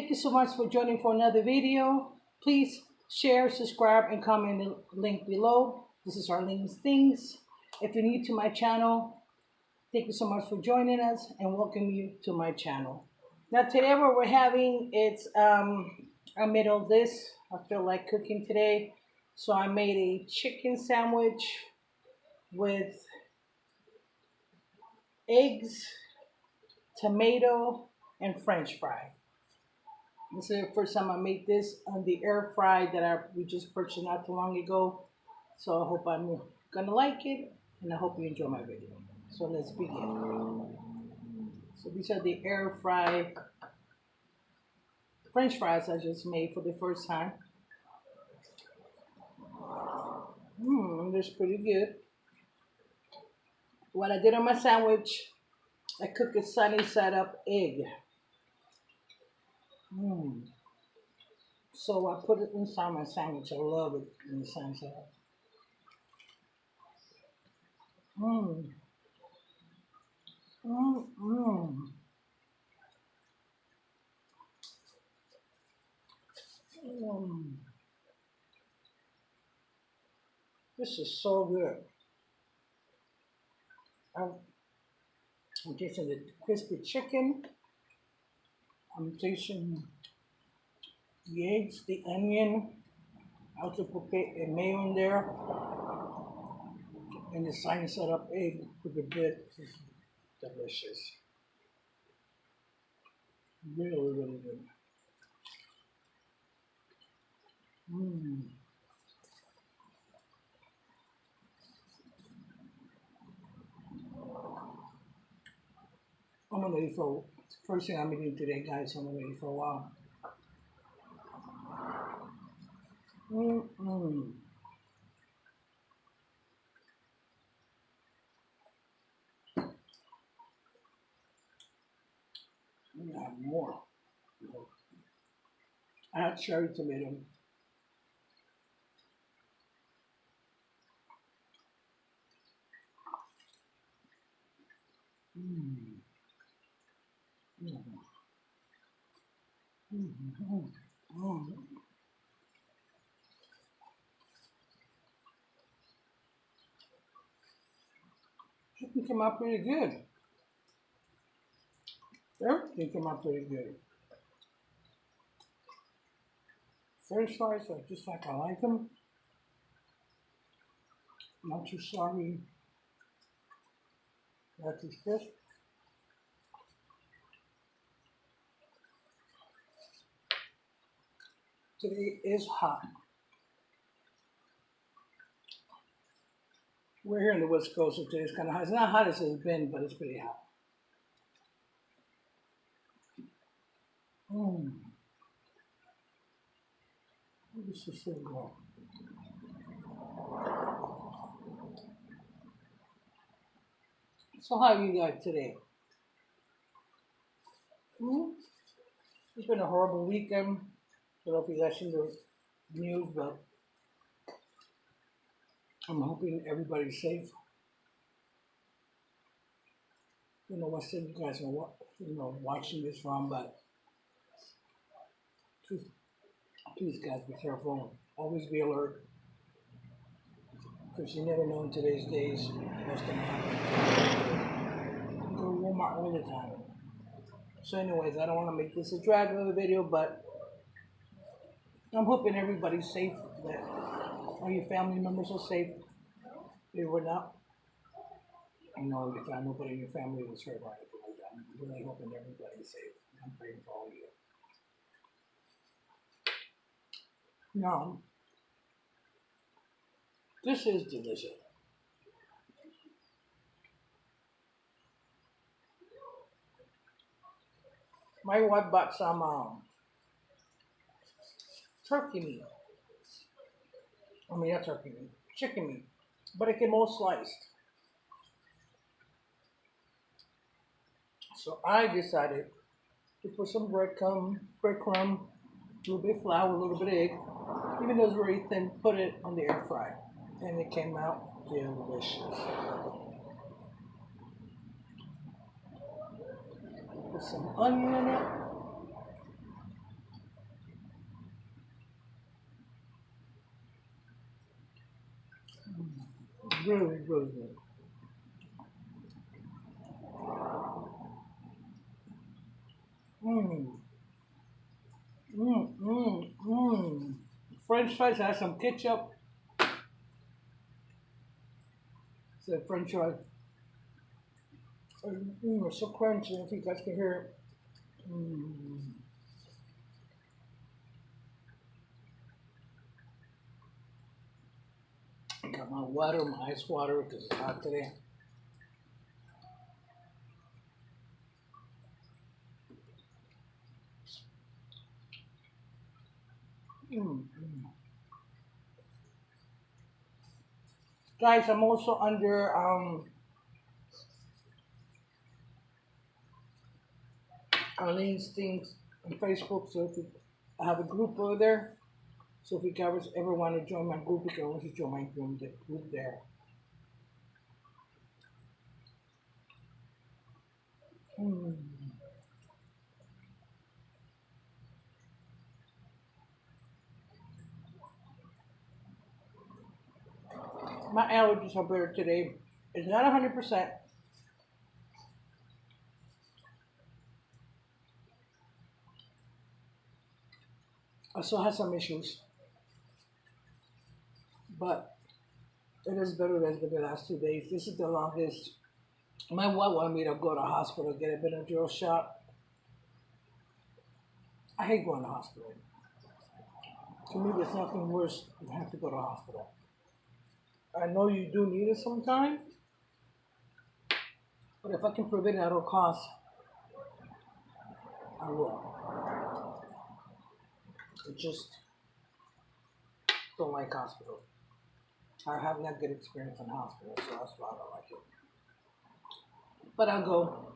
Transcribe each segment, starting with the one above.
Thank you so much for joining for another video. Please share, subscribe, and comment in the link below. This is ArleensThings. If you're new to my channel, thank you so much for joining us and welcome you to my channel. Now today what we're having, it's I made all this. I feel like cooking today. So I made a chicken sandwich with eggs, tomato, and French fry. This is the first time I made this on the air fry that we just purchased not too long ago. So I hope I'm gonna like it, and I hope you enjoy my video. So let's begin. So these are the air fry French fries I just made for the first time. They're pretty good. What I did on my sandwich, I cooked a sunny side up egg. So I put it inside my sandwich. I love it in the sunny side up. This is so good. I'm tasting the crispy chicken. I'm tasting the eggs, the onion. I also put mayo in there. And the sunny side up egg with the bit. This is delicious. Really, really good. I'm gonna eat for first thing I'm eating today, guys. I'm gonna eat for a while. We have more. I had cherry tomato. Chicken came out pretty good. Everything came out pretty good. French fries are just like I like them. Not too soggy. Not too crisp. Today is hot. We're here in the West Coast, so today's kind of hot. It's not hot as it's been, but it's pretty hot. This is so good. So how are you guys today? It's been a horrible weekend. I don't know if you guys seen the news, but I'm hoping everybody's safe. I don't know what state you guys are watching this from, but please guys, be careful. Always be alert, because you never know in today's days what's going to happen. You go to Walmart all the time. So anyways, I don't want to make this a drag of a video, but I'm hoping everybody's safe, that all your family members are safe. They were not. I know nobody in your family was hurt or anything like that. I'm really hoping everybody's safe. I'm praying for all of you. Now, this is delicious. My wife bought some turkey meat. I mean, not turkey meat, chicken meat, but it came all sliced. So I decided to put some breadcrumb, a little bit of flour, a little bit of egg, even though it's very thin, put it on the air fry, and it came out delicious. Put some onion in it, Really, really good. Mmm. Mmm. Mmm. Mmm. French fries has some ketchup. It's a French fries. It's so crunchy. If you guys can hear it. Mm. I got my water, my ice water, because it's hot today. Mm. Guys, I'm also under ArleensThings on Facebook, so if you I have a group over there. So if you guys ever want to join my group, you can also join my group there. Mm. My allergies are better today. It's not 100%. I still have some issues, but it is better than the last 2 days. This is the longest. My wife wanted me to go to the hospital get a Benadryl shot. I hate going to the hospital. To me, there's nothing worse than have to go to the hospital. I know you do need it sometimes, but if I can prevent it at all costs, I will. I just don't like hospitals. I have not good experience in hospitals, so that's why I don't like it. But I'll go.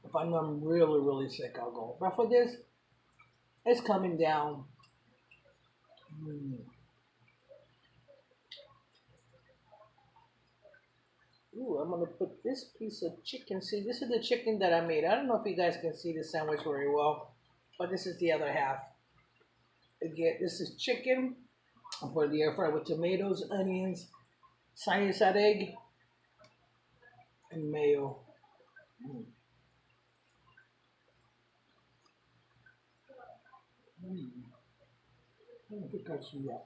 If I know I'm really, really sick, I'll go. But for this, it's coming down. Mm. Ooh, I'm gonna put this piece of chicken. See, this is the chicken that I made. I don't know if you guys can see the sandwich very well, but this is the other half. Again, this is chicken. I put it in the air fryer with tomatoes, onions, sunny side egg, and mayo. Mm. Mm. I think I see that.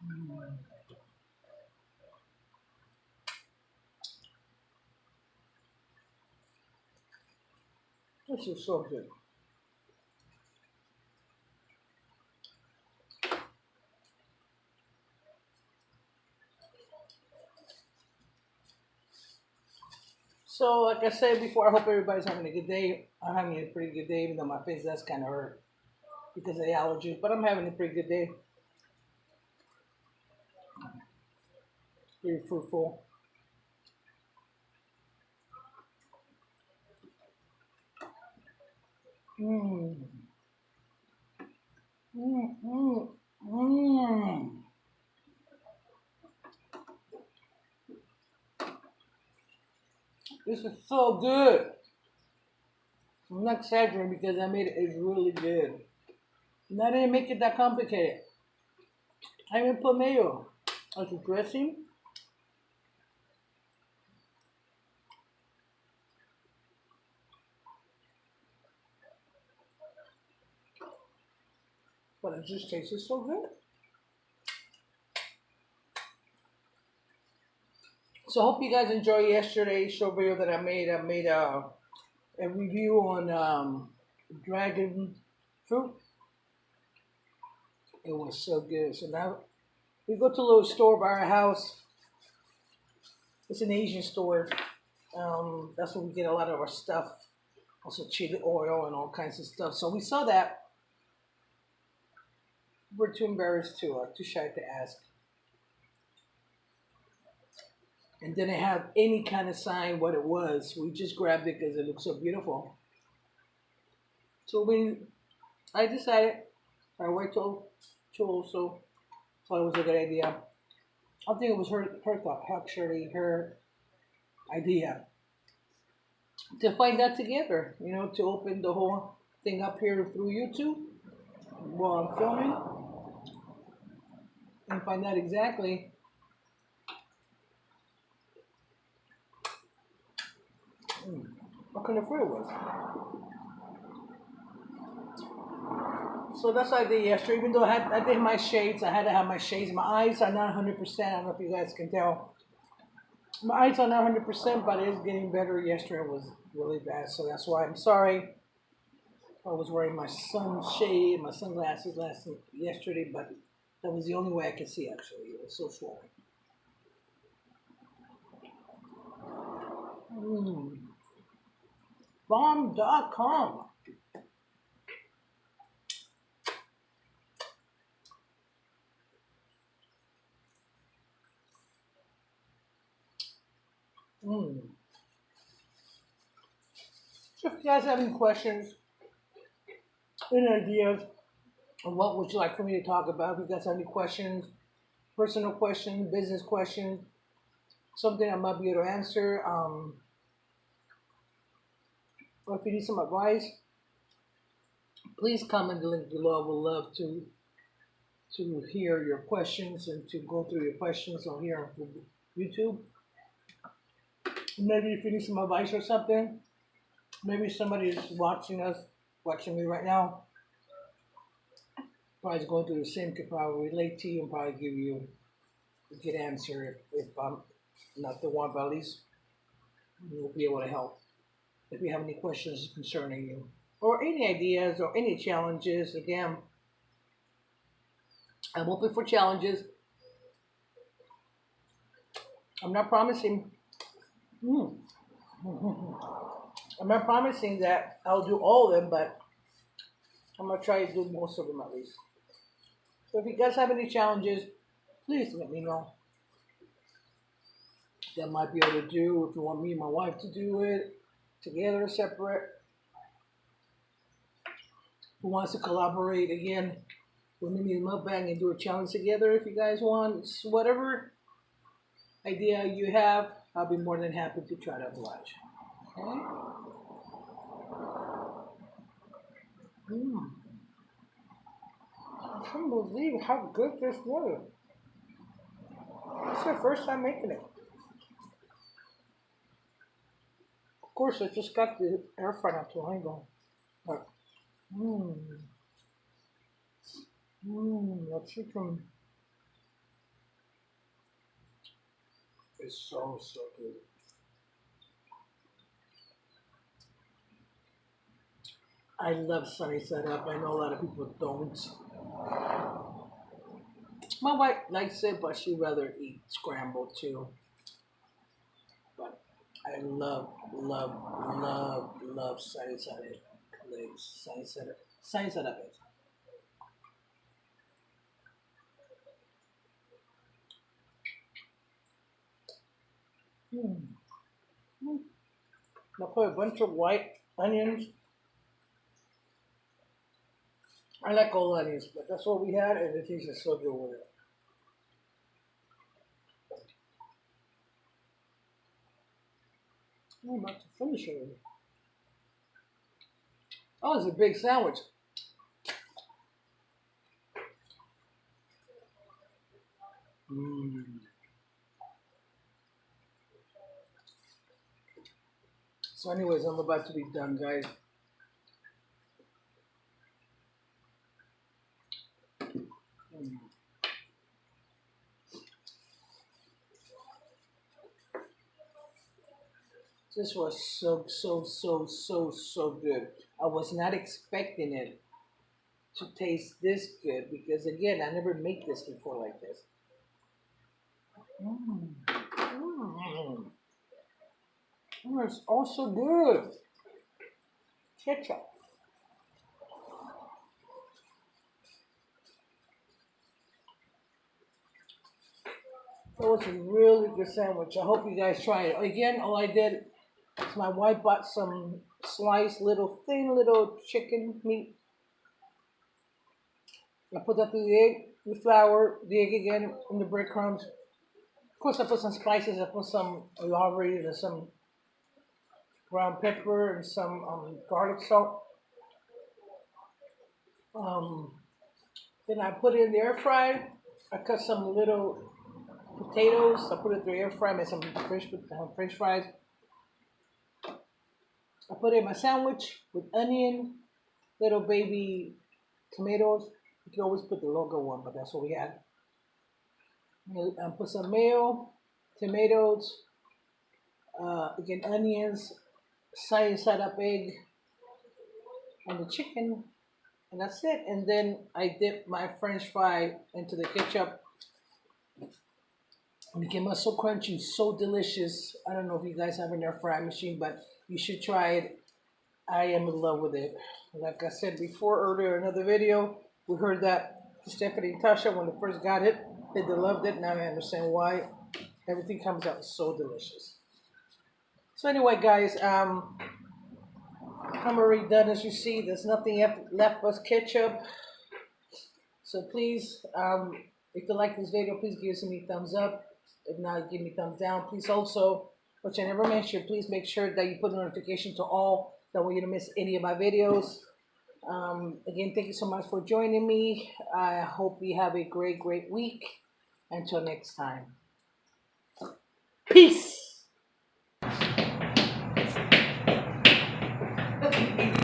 Mm. This is so good. So, like I said before, I hope everybody's having a good day. I'm having a pretty good day, even though my face does kind of hurt because of the allergies. But I'm having a pretty good day. Pretty fruitful. Mmm. Mmm. Mmm. Mmm. This is so good. I'm not exaggerating because I made it. It's really good. And I didn't make it that complicated. I even put mayo as a dressing, but it just tasted so good. So I hope you guys enjoyed yesterday's show video that I made. I made a review on dragon fruit. It was so good. So now we go to a little store by our house. It's an Asian store. That's where we get a lot of our stuff. Also chili oil and all kinds of stuff. So we saw that. We're too embarrassed to, too shy to ask. And didn't have any kind of sign what it was. We just grabbed it because it looked so beautiful. So I decided, my wife told also thought it was a good idea. I think it was her thought, actually her idea to find that together. To open the whole thing up here through YouTube. while I'm filming and find out exactly what kind of fruit it was. So that's what I did yesterday. Even though I did my shades, I had to have my shades. My eyes are not 100%. I don't know if you guys can tell. My eyes are not 100%, but it is getting better. Yesterday was really bad, so that's why I'm sorry. I was wearing my sunshade, my sunglasses yesterday, but that was the only way I could see. Actually, it was so swollen. Bomb.com. So if you guys have any questions, any ideas, or what would you like for me to talk about? If you guys have any questions, personal questions, business questions, something I might be able to answer, or if you need some advice, please comment the link below. I would love to hear your questions and to go through your questions on here on YouTube. Maybe if you need some advice or something, maybe somebody is watching me right now, probably is going through the same, could probably relate to you and probably give you a good answer if I'm not the one, but at least we'll be able to help. If you have any questions concerning you, or any ideas or any challenges, again, I'm open for challenges. I'm not promising. I'm not promising that I'll do all of them, but I'm gonna try to do most of them at least. So if you guys have any challenges, please let me know. That I might be able to do. If you want me and my wife to do it together, separate. Who wants to collaborate again with me and mukbang and do a challenge together? If you guys want, whatever idea you have, I'll be more than happy to try to oblige. Okay. I can't believe how good this was. It's the first time making it. Of course, I just got the air fryer not too long ago. But, that chicken is so, so good. I love sunny side up. I know a lot of people don't. My wife likes it, but she'd rather eat scrambled too. But I love sunny side up. Sunny side up. I put a bunch of white onions. I like all onions, but that's what we had, and it tastes so good with it. I'm about to finish it. Oh, it's a big sandwich. So, anyways, I'm about to be done, guys. This was so good. I was not expecting it to taste this good because, again, I never make this before like this. It's also good. Ketchup. That was a really good sandwich. I hope you guys try it. Again, all I did is my wife bought some sliced thin little chicken meat. I put that through the egg, the flour, the egg again, and the breadcrumbs. Of course, I put some spices. I put some celery and some ground pepper and some garlic salt. Then I put it in the air fryer. I cut some little potatoes. I put it in the air fryer, made some French fries. I put it in my sandwich with onion, little baby tomatoes. You can always put the longer one, but that's what we had. And put some mayo, tomatoes, again onions, side up egg, and the chicken, and that's it. And then I dip my French fry into the ketchup. And it came out so crunchy, so delicious. I don't know if you guys have an air fry machine, but you should try it. I am in love with it. Like I said before earlier in another video, we heard that Stephanie and Tasha, when they first got it, they loved it. Now I understand why. Everything comes out so delicious. So anyway, guys, I'm already done. As you see, there's nothing left but ketchup. So please, if you like this video, please give me a thumbs up. If not, give me a thumbs down. Please also, which I never mentioned, please make sure that you put a notification to all. That way you don't miss any of my videos. Again, thank you so much for joining me. I hope you have a great week. Until next time. Peace.